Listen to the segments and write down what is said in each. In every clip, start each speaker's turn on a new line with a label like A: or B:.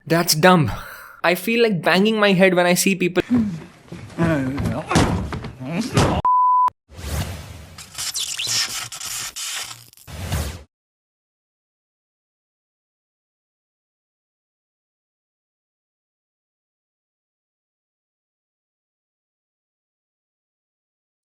A: That's dumb. I feel like banging my head when I see people.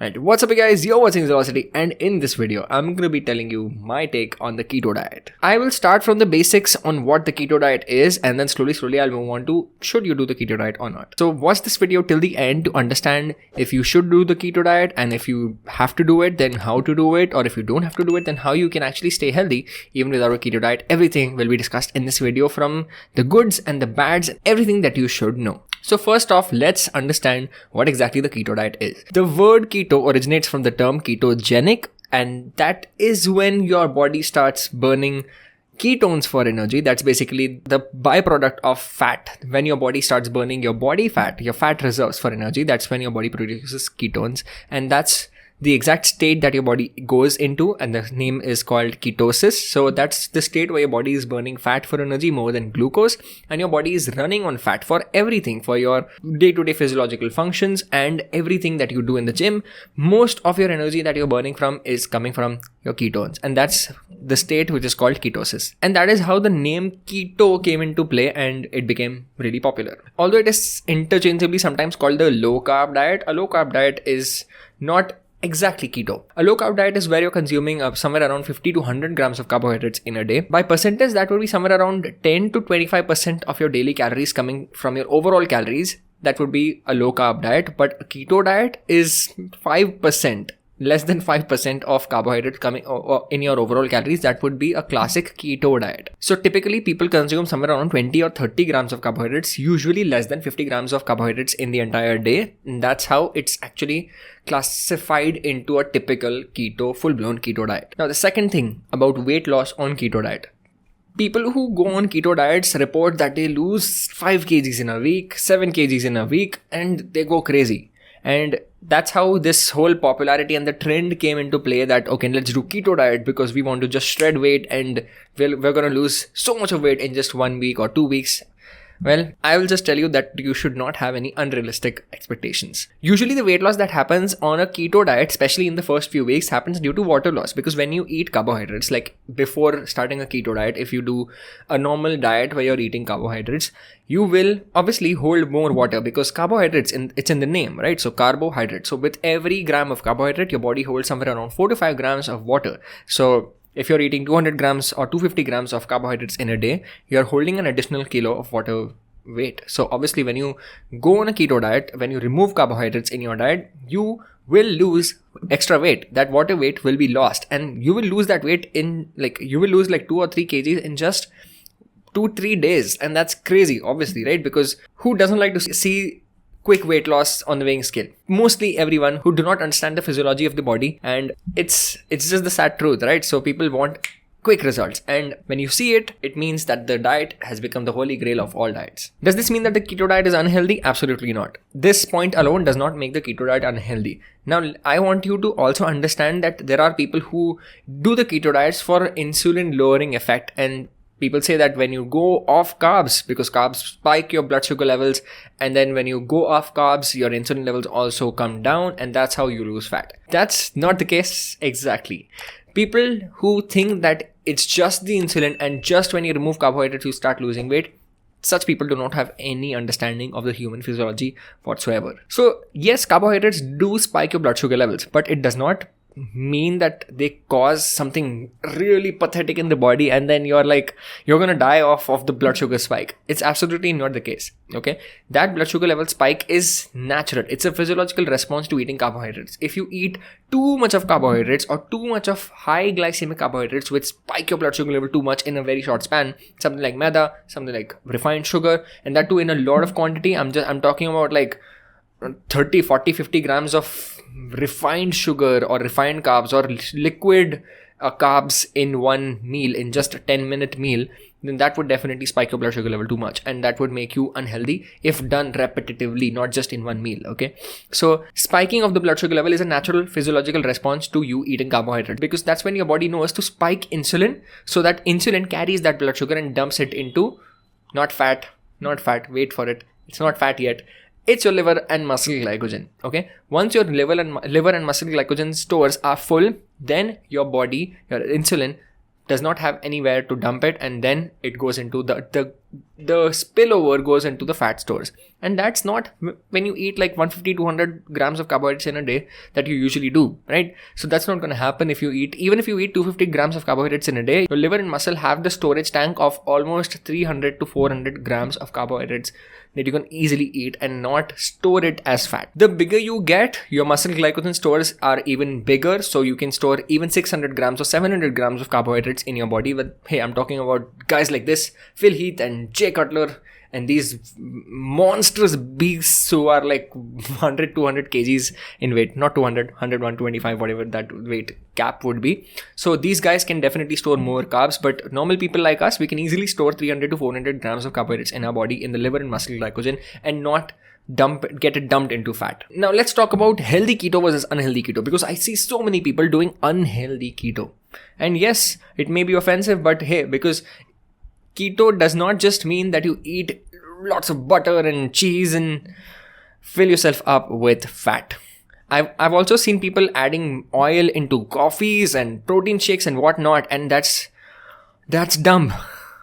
A: Right, what's up guys, you're watching Zaraish, and in this video, I'm going to be telling you my take on the keto diet. I will start from the basics on what the keto diet is, and then slowly I'll move on to should you do the keto diet or not. So watch this video till the end to understand if you should do the keto diet, and if you have to do it, then how to do it, or if you don't have to do it, then how you can actually stay healthy even without a keto diet. Everything will be discussed in this video, from the goods and the bads, everything that you should know. So first off, let's understand what exactly the keto diet is. The word keto originates from the term ketogenic, and that is when your body starts burning ketones for energy. That's basically the byproduct of fat. When your body starts burning your body fat, your fat reserves for energy, that's when your body produces ketones, and that's the exact state that your body goes into, and the name is called ketosis. So that's the state where your body is burning fat for energy more than glucose, and your body is running on fat for everything, for your day-to-day physiological functions and everything that you do in the gym. Most of your energy that you're burning from is coming from your ketones, and that's the state which is called ketosis. And that is how the name keto came into play, and it became really popular. Although it is interchangeably sometimes called the low-carb diet, a low-carb diet is not exactly keto. A low carb diet is where you're consuming somewhere around 50 to 100 grams of carbohydrates in a day. By percentage, that would be somewhere around 10 to 25% of your daily calories coming from your overall calories. That would be a low carb diet. But a keto diet is 5%. Less than 5% of carbohydrates coming in your overall calories. That would be a classic keto diet. So typically people consume somewhere around 20 or 30 grams of carbohydrates, usually less than 50 grams of carbohydrates in the entire day. And that's how it's actually classified into a typical keto, full-blown keto diet. Now the second thing about weight loss on keto diet. People who go on keto diets report that they lose 5 kgs in a week, 7 kgs in a week, and they go crazy. And that's how this whole popularity and the trend came into play, that okay, let's do keto diet because we want to just shred weight, and we're going to lose so much of weight in just 1 week or 2 weeks. Well, I will just tell you that you should not have any unrealistic expectations. Usually the weight loss that happens on a keto diet, especially in the first few weeks, happens due to water loss, because when you eat carbohydrates, like before starting a keto diet, if you do a normal diet where you're eating carbohydrates, you will obviously hold more water, because carbohydrates, it's in the name, right? So carbohydrates. So with every gram of carbohydrate, your body holds somewhere around 4 to 5 grams of water. So if you're eating 200 grams or 250 grams of carbohydrates in a day, you're holding an additional kilo of water weight. So obviously when you go on a keto diet, when you remove carbohydrates in your diet, you will lose extra weight. That water weight will be lost, and you will lose that weight you will lose like 2 or 3 kgs in just 2-3 days. And that's crazy, obviously, right? Because who doesn't like to see quick weight loss on the weighing scale? Mostly everyone who do not understand the physiology of the body, and it's just the sad truth, right? So people want quick results, and when you see it, it means that the diet has become the holy grail of all diets. Does this mean that the keto diet is unhealthy? Absolutely not. This point alone does not make the keto diet unhealthy. Now, I want you to also understand that there are people who do the keto diets for insulin lowering effect, and people say that when you go off carbs, because carbs spike your blood sugar levels, and then when you go off carbs, your insulin levels also come down, and that's how you lose fat. That's not the case exactly. People who think that it's just the insulin, and just when you remove carbohydrates, you start losing weight, such people do not have any understanding of the human physiology whatsoever. So yes, carbohydrates do spike your blood sugar levels, but it does not mean that they cause something really pathetic in the body, and then you're gonna die off of the blood sugar spike. It's absolutely not the case. Okay, that blood sugar level spike is natural. It's a physiological response to eating carbohydrates. If you eat too much of carbohydrates or too much of high glycemic carbohydrates, which spike your blood sugar level too much in a very short span, something like maida, something like refined sugar, and that too in a lot of quantity. I'm talking about like 30, 40, 50 grams of refined sugar or refined carbs or liquid carbs in one meal, in just a 10-minute meal, then that would definitely spike your blood sugar level too much, and that would make you unhealthy if done repetitively, not just in one meal. Okay, so spiking of the blood sugar level is a natural physiological response to you eating carbohydrates, because that's when your body knows to spike insulin, so that insulin carries that blood sugar and dumps it into not fat, not fat. Wait for it. It's not fat yet. It's your liver and muscle glycogen. Okay. Once your liver and muscle glycogen stores are full, then your body, your insulin, does not have anywhere to dump it, and then it goes into the spillover goes into the fat stores. And that's not when you eat like 150-200 grams of carbohydrates in a day that you usually do, right? So that's not going to happen if you eat 250 grams of carbohydrates in a day. Your liver and muscle have the storage tank of almost 300 to 400 grams of carbohydrates that you can easily eat and not store it as fat. The bigger you get, your muscle glycogen stores are even bigger, so you can store even 600 grams or 700 grams of carbohydrates in your body. But hey, I'm talking about guys like this, Phil Heath and Jay Cutler, and these monstrous beasts who are like 100, 200 kgs in weight. Not 200, 100, 125, whatever that weight cap would be. So these guys can definitely store more carbs, but normal people like us, we can easily store 300 to 400 grams of carbohydrates in our body, in the liver and muscle glycogen, and not get it dumped into fat. Now let's talk about healthy keto versus unhealthy keto, because I see so many people doing unhealthy keto. And yes, it may be offensive, but hey, because keto does not just mean that you eat lots of butter and cheese and fill yourself up with fat. I've also seen people adding oil into coffees and protein shakes and whatnot, and that's dumb.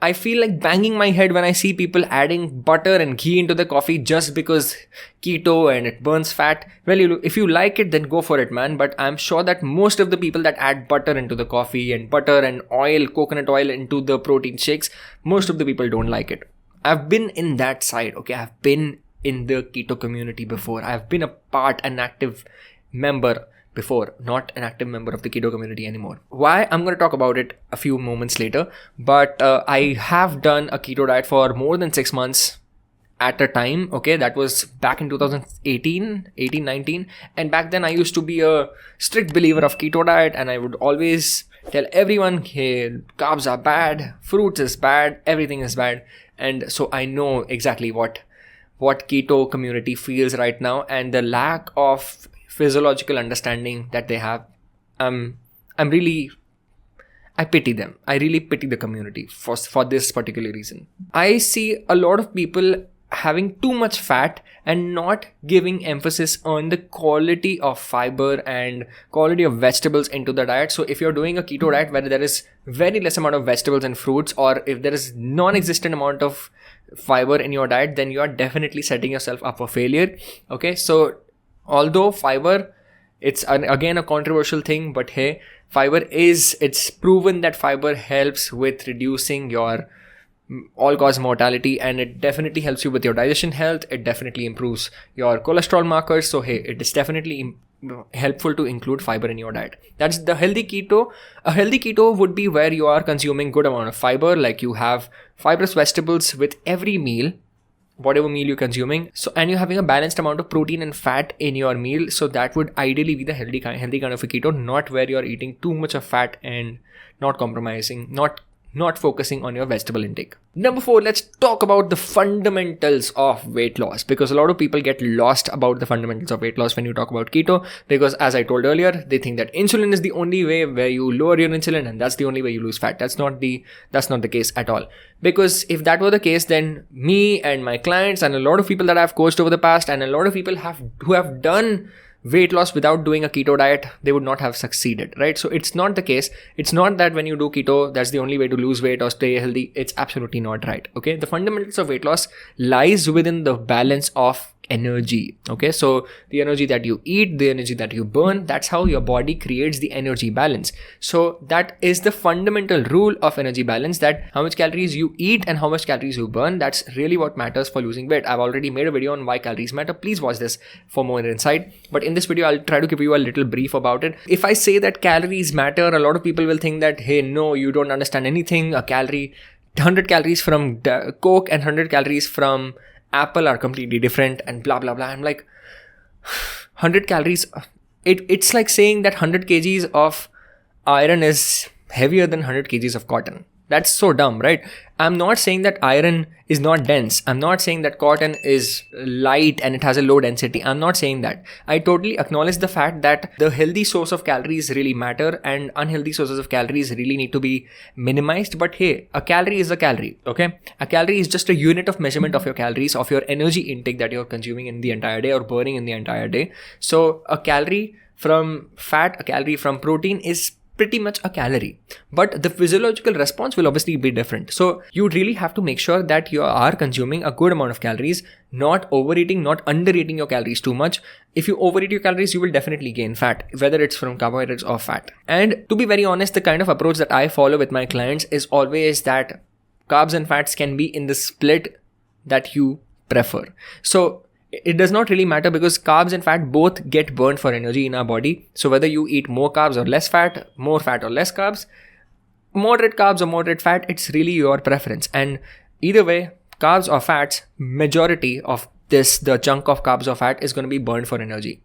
A: I feel like banging my head when I see people adding butter and ghee into the coffee just because keto and it burns fat. Well, if you like it, then go for it, man. But I'm sure that most of the people that add butter into the coffee and butter and oil, coconut oil into the protein shakes, most of the people don't like it. I've been in that side, okay? I've been in the keto community before. I've been an active member before, not an active member of the keto community anymore. Why? I'm going to talk about it a few moments later. But I have done a keto diet for more than 6 months at a time. Okay, that was back in 2018, 19. And back then I used to be a strict believer of keto diet, and I would always tell everyone, hey, carbs are bad, fruits is bad, everything is bad. And so I know exactly what keto community feels right now, and the lack of physiological understanding that they have. I pity them. I really pity the community for this particular reason. I see a lot of people having too much fat and not giving emphasis on the quality of fiber and quality of vegetables into the diet. So if you're doing a keto diet where there is very less amount of vegetables and fruits, or if there is non-existent amount of fiber in your diet, then you are definitely setting yourself up for failure. Okay, so although fiber, it's again a controversial thing, but hey, it's proven that fiber helps with reducing your all-cause mortality, and it definitely helps you with your digestion health. It definitely improves your cholesterol markers. So hey, it is definitely helpful to include fiber in your diet. That's the healthy keto. A healthy keto would be where you are consuming good amount of fiber, like you have fibrous vegetables with every meal, whatever meal you're consuming. So, and you're having a balanced amount of protein and fat in your meal. So that would ideally be the healthy kind of a keto, not where you're eating too much of fat and not compromising, not focusing on your vegetable intake. Number 4, let's talk about the fundamentals of weight loss, because a lot of people get lost about the fundamentals of weight loss when you talk about keto, because as I told earlier, they think that insulin is the only way where you lower your insulin and that's the only way you lose fat. That's not the case at all. Because if that were the case, then me and my clients and a lot of people that I've coached over the past, and a lot of people who have done weight loss without doing a keto diet, they would not have succeeded, right? So it's not the case. It's not that when you do keto, that's the only way to lose weight or stay healthy. It's absolutely not right. Okay. The fundamentals of weight loss lies within the balance of energy. Okay. So the energy that you eat, the energy that you burn, that's how your body creates the energy balance. So that is the fundamental rule of energy balance, that how much calories you eat and how much calories you burn. That's really what matters for losing weight. I've already made a video on why calories matter. Please watch this for more insight. But in this video, I'll try to give you a little brief about it. If I say that calories matter, a lot of people will think that, hey, no, you don't understand anything. 100 calories from Coke and 100 calories from Apple are completely different and blah blah blah. I'm like, 100 calories, it's like saying that 100 kgs of iron is heavier than 100 kgs of cotton. That's so dumb, right? I'm not saying that iron is not dense. I'm not saying that cotton is light and it has a low density. I'm not saying that. I totally acknowledge the fact that the healthy source of calories really matter and unhealthy sources of calories really need to be minimized. But hey, a calorie is a calorie, okay? A calorie is just a unit of measurement of your calories, of your energy intake that you're consuming in the entire day or burning in the entire day. So a calorie from fat, a calorie from protein is pretty much a calorie, but the physiological response will obviously be different. So you really have to make sure that you are consuming a good amount of calories, not overeating, not undereating your calories too much. If you overeat your calories, you will definitely gain fat, whether it's from carbohydrates or fat. And to be very honest, the kind of approach that I follow with my clients is always that carbs and fats can be in the split that you prefer. So it does not really matter because carbs and fat both get burned for energy in our body. So whether you eat more carbs or less fat, more fat or less carbs, moderate carbs or moderate fat, it's really your preference. And either way, carbs or fats, majority of the chunk of carbs or fat is going to be burned for energy.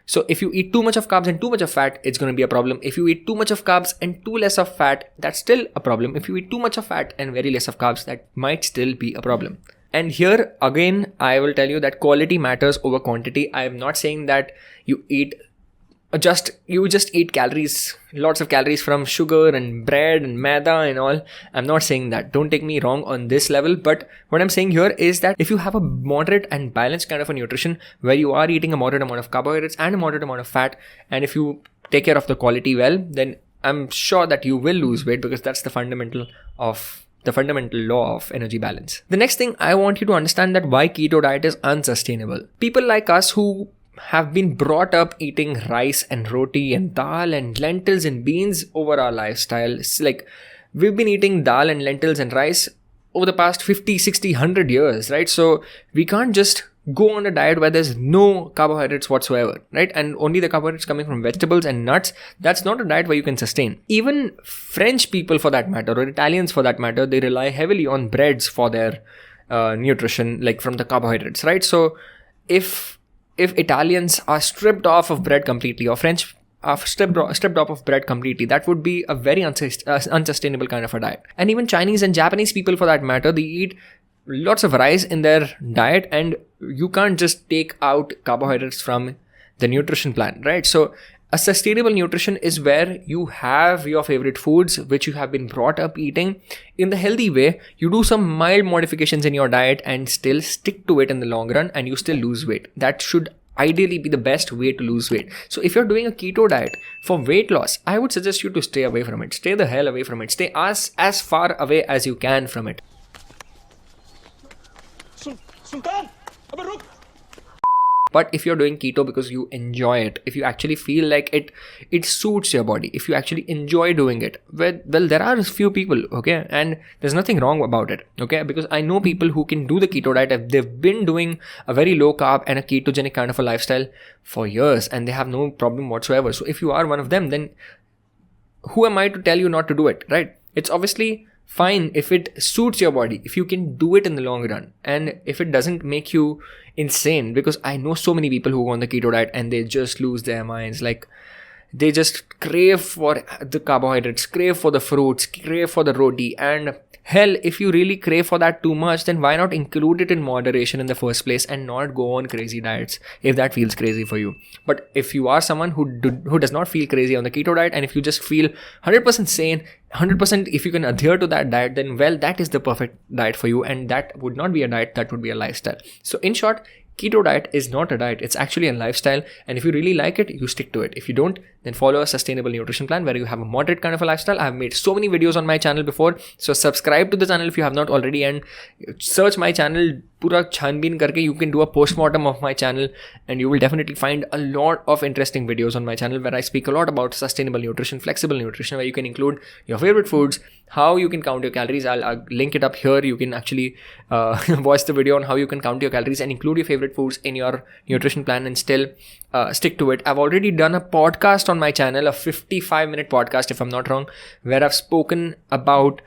A: So if you eat too much of carbs and too much of fat, it's going to be a problem. If you eat too much of carbs and too less of fat, that's still a problem. If you eat too much of fat and very less of carbs, that might still be a problem. And here again, I will tell you that quality matters over quantity. I am not saying that you just eat calories, lots of calories from sugar and bread and maida and all. I'm not saying that. Don't take me wrong on this level. But what I'm saying here is that if you have a moderate and balanced kind of a nutrition where you are eating a moderate amount of carbohydrates and a moderate amount of fat, and if you take care of the quality well, then I'm sure that you will lose weight because that's the fundamental law of energy balance. The next thing I want you to understand that why keto diet is unsustainable. People like us who have been brought up eating rice and roti and dal and lentils and beans over our lifestyle. It's like we've been eating dal and lentils and rice over the past 50, 60, 100 years, right? So we can't just go on a diet where there's no carbohydrates whatsoever, right? And only the carbohydrates coming from vegetables and nuts. That's not a diet where you can sustain. Even French people for that matter, or Italians for that matter, they rely heavily on breads for their nutrition, like from the carbohydrates, right? So if Italians are stripped off of bread completely, or French are stripped off of bread completely, that would be a very unsustainable kind of a diet. And even Chinese and Japanese people for that matter, they eat lots of rice in their diet, and you can't just take out carbohydrates from the nutrition plan, right? So a sustainable nutrition is where you have your favorite foods which you have been brought up eating in the healthy way. You do some mild modifications in your diet and still stick to it in the long run, and you still lose weight. That should ideally be the best way to lose weight. So if you're doing a keto diet for weight loss, I would suggest you to stay away from it. Stay the hell away from it. Stay as far away as you can from it. But if you're doing keto because you enjoy it, if you actually feel like it suits your body, if you actually enjoy doing it, well, there are a few people, okay, and there's nothing wrong about it, okay, because I know people who can do the keto diet. They've been doing a very low carb and a ketogenic kind of a lifestyle for years, and they have no problem whatsoever. So if you are one of them, then who am I to tell you not to do it, right? It's obviously fine if it suits your body, if you can do it in the long run, and if it doesn't make you insane. Because I know so many people who go on the keto diet and they just lose their minds. Like they just crave for the carbohydrates, crave for the fruits, crave for the roti, and hell, if you really crave for that too much, then why not include it in moderation in the first place and not go on crazy diets if that feels crazy for you. But if you are someone who does not feel crazy on the keto diet, and if you just feel 100% sane, 100% if you can adhere to that diet, then well, that is the perfect diet for you, and that would not be a diet, that would be a lifestyle. So in short, keto diet is not a diet, it's actually a lifestyle, and if you really like it, you stick to it. If you don't, then follow a sustainable nutrition plan where you have a moderate kind of a lifestyle. I have made so many videos on my channel before, so subscribe to the channel if you have not already, and search my channel, pura chhanbeen karke. You can do a postmortem of my channel, and you will definitely find a lot of interesting videos on my channel where I speak a lot about sustainable nutrition, flexible nutrition, where you can include your favorite foods, how you can count your calories. I'll link it up here. You can actually watch the video on how you can count your calories and include your favorite foods in your nutrition plan and still stick to it. I've already done a podcast on my channel, a 55-minute podcast if I'm not wrong, where I've spoken about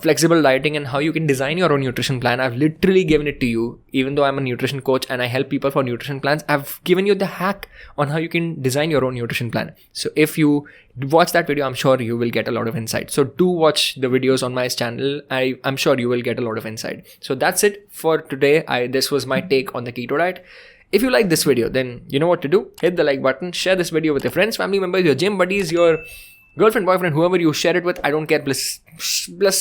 A: flexible dieting and how you can design your own nutrition plan. I've literally given it to you. Even though I'm a nutrition coach and I help people for nutrition plans, I've given you the hack on how you can design your own nutrition plan. So if you watch that video, I'm sure you will get a lot of insight. So do watch the videos on my channel. I'm sure you will get a lot of insight. So that's it for today. This was my take on the keto diet. If you like this video, then you know what to do. Hit the like button, share this video with your friends, family members, your gym buddies, your girlfriend, boyfriend, whoever you share it with. I don't care. Plus,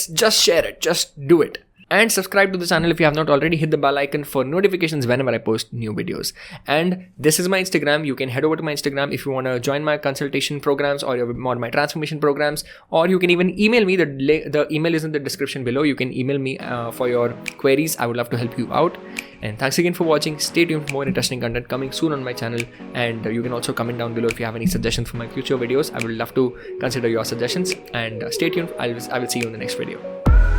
A: just share it. Just do it. And subscribe to the channel if you have not already. Hit the bell icon for notifications whenever I post new videos. And this is my Instagram. You can head over to my Instagram if you want to join my consultation programs or my transformation programs. Or you can even email me. The email is in the description below. You can email me for your queries. I would love to help you out. And thanks again for watching. Stay tuned for more interesting content coming soon on my channel. And you can also comment down below if you have any suggestions for my future videos. I would love to consider your suggestions. And stay tuned. I will see you in the next video.